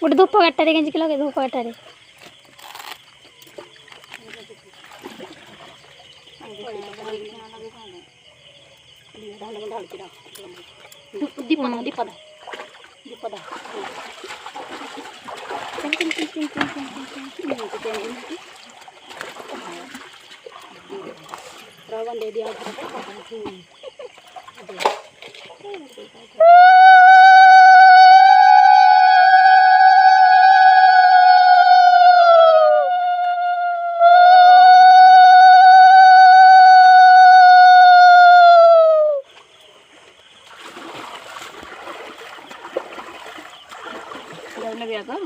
ଗୋଟେ ଧୂପ କାଠରେ ଗେଞ୍ଜିକି ଲଗେଇ ଧୂପ କାଠରେ ଦୀପ ଦିଆ Đâu là việc đó.